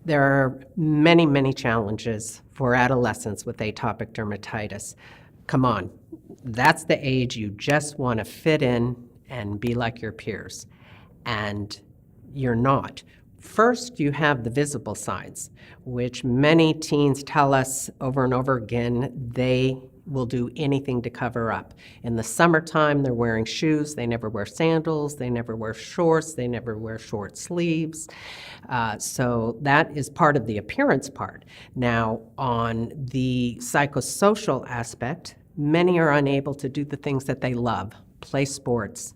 There are many, many challenges for adolescents with atopic dermatitis. Come on, that's the age you just want to fit in and be like your peers. And you're not. First, you have the visible signs, which many teens tell us over and over again they will do anything to cover up. In the summertime, they're wearing shoes. They never wear sandals. They never wear shorts. They never wear short sleeves. So that is part of the appearance part. Now, on the psychosocial aspect, many are unable to do the things that they love, play sports,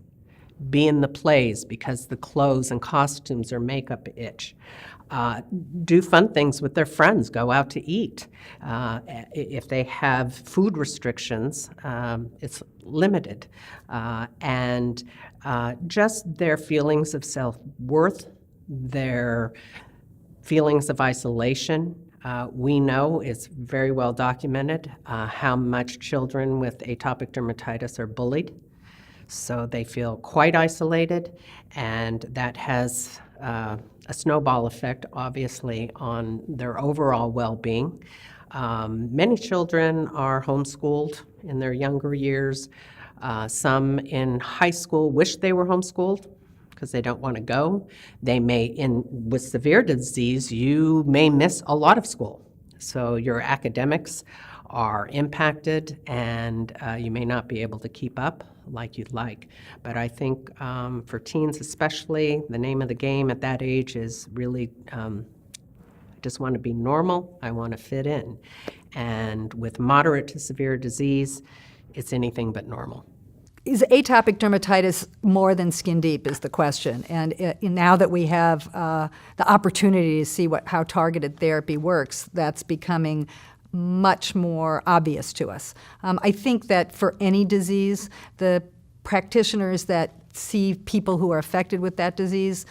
be in the plays because the clothes and costumes or makeup itch. Do fun things with their friends, go out to eat. If they have food restrictions, it's limited. And just their feelings of self-worth, their feelings of isolation. We know it's very well documented how much children with atopic dermatitis are bullied. So they feel quite isolated, and that has a snowball effect, obviously, on their overall well-being. Many children are homeschooled in their younger years. Some in high school wish they were homeschooled because they don't want to go. They may, with severe disease, you may miss a lot of school. So your academics are impacted, and you may not be able to keep up like you'd like. But I think for teens especially, the name of the game at that age is really, I just want to be normal, I want to fit in. And with moderate to severe disease, it's anything but normal. Is atopic dermatitis more than skin deep is the question. And now that we have the opportunity to see how targeted therapy works, that's becoming much more obvious to us. I think that for any disease, the practitioners that see people who are affected with that disease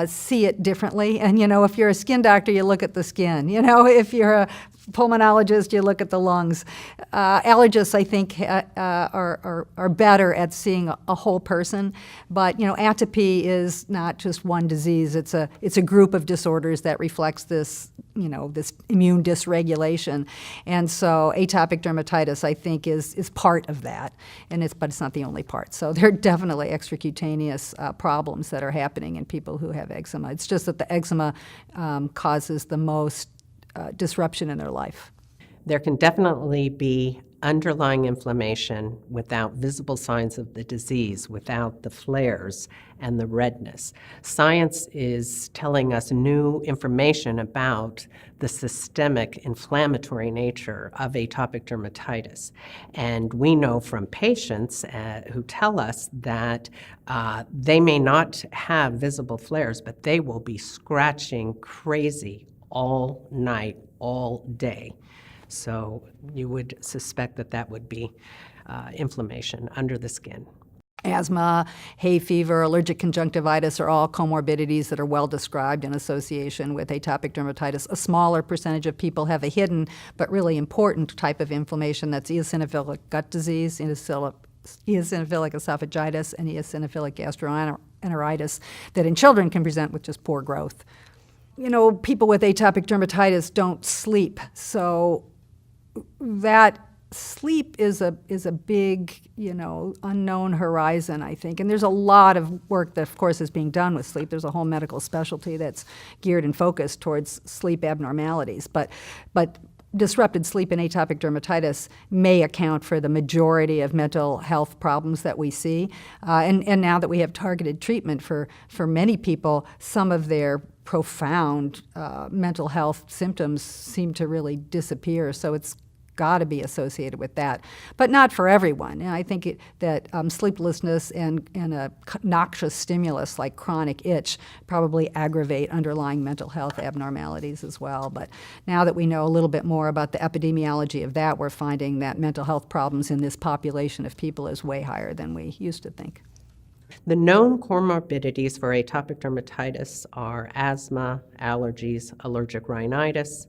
see it differently. And, if you're a skin doctor, you look at the skin. If you're a pulmonologist, you look at the lungs. Allergists, I think, are better at seeing a whole person. But, atopy is not just one disease. It's a group of disorders that reflects this, this immune dysregulation. And so atopic dermatitis, I think, is part of that. But it's not the only part. So there are definitely extracutaneous problems that are happening in people who have eczema. It's just that the eczema causes the most disruption in their life. There can definitely be underlying inflammation without visible signs of the disease, without the flares and the redness. Science is telling us new information about the systemic inflammatory nature of atopic dermatitis. And we know from patients who tell us that they may not have visible flares, but they will be scratching crazy all night, all day. So you would suspect that would be inflammation under the skin. Asthma, hay fever, allergic conjunctivitis are all comorbidities that are well described in association with atopic dermatitis. A smaller percentage of people have a hidden but really important type of inflammation. That's eosinophilic gut disease, eosinophilic esophagitis, and eosinophilic gastroenteritis that in children can present with just poor growth. People with atopic dermatitis don't sleep, so that sleep is a big, unknown horizon, I think. And there's a lot of work that, of course, is being done with sleep. There's a whole medical specialty that's geared and focused towards sleep abnormalities. But disrupted sleep in atopic dermatitis may account for the majority of mental health problems that we see. And now that we have targeted treatment for many people, some of their profound mental health symptoms seem to really disappear. So it's got to be associated with that, but not for everyone. And I think that sleeplessness and a noxious stimulus like chronic itch probably aggravate underlying mental health abnormalities as well. But now that we know a little bit more about the epidemiology of that, we're finding that mental health problems in this population of people is way higher than we used to think. The known comorbidities for atopic dermatitis are asthma, allergies, allergic rhinitis.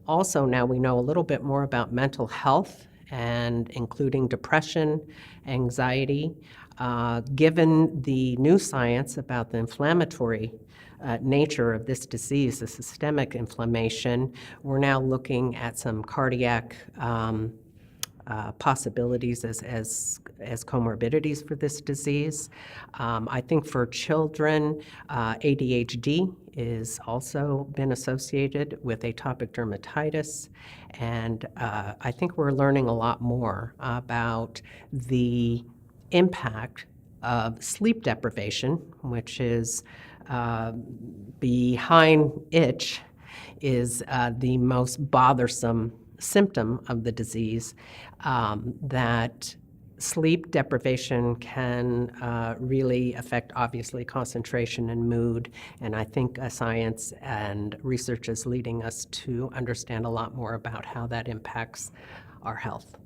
Also, now we know a little bit more about mental health and including depression, anxiety. Given the new science about the inflammatory nature of this disease, the systemic inflammation, we're now looking at some cardiac possibilities as comorbidities for this disease. I think for children, ADHD is also been associated with atopic dermatitis, and I think we're learning a lot more about the impact of sleep deprivation, which is behind itch, is the most bothersome symptom of the disease, that sleep deprivation can really affect, obviously, concentration and mood. And I think science and research is leading us to understand a lot more about how that impacts our health.